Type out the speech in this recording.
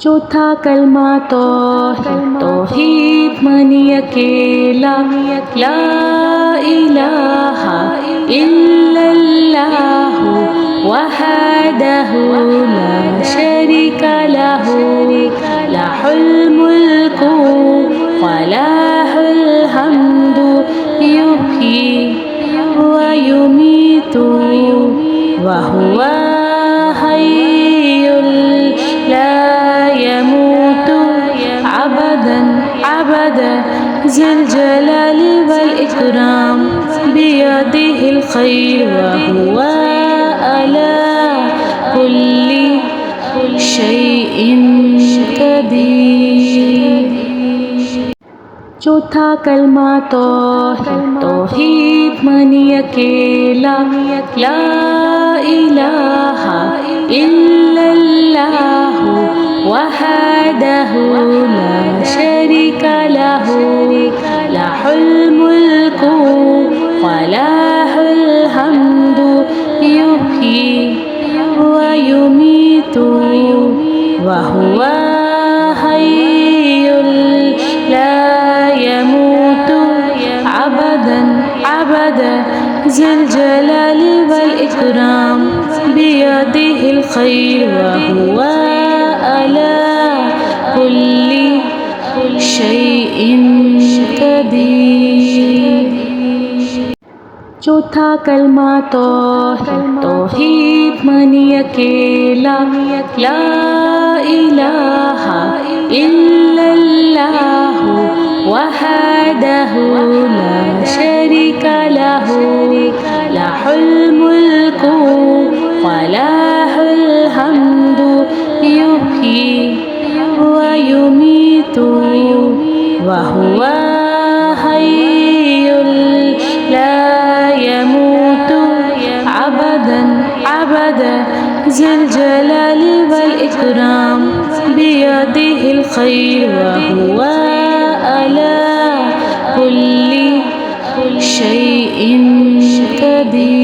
चौथा कलमा तौहीद मनी अकेला, ला इलाहा इल्लल्लाहु वहदहु ला शरीका लहु, लहुल मुल्कु व लहुल हम्दु, युह्यी व युमीतु व हुवा हय्युल ला यमूतु अबदन अबदा, ज़ुल जलालि वल इकराम, बियदिहिल खैर व हुवा अला कुल्लि शैइन कदीर। चौथा कलमा तौहीद मनी अकेला, ला इलाहा इल्लल्लाहु वहदहु ला शरीका लहु, लहुल मुल्कु व लहुल हम्दु, युह्यी व युमीतु व हुवा हय्युल ला यमूतु अबदन अबदा, ज़ुल जलालि वल इकराम, बियदिहिल खैर व हुवा अला कुल्लि शैइन कदीर। चौथा कलमा तौहीद मनी अकेला, ला इलाहा इल्लल्लाहु वहदहु ला शरीका लहु, लहुल मुल्कु व लहुल हम्दु, युह्यी व युमीतु व हुवा हय्युल ला यमूतु अबदन अबदा, ज़ुल जलालि वल इकराम, बियदिहिल खैर व हुवा अला कुल्लि शैइन कदीर।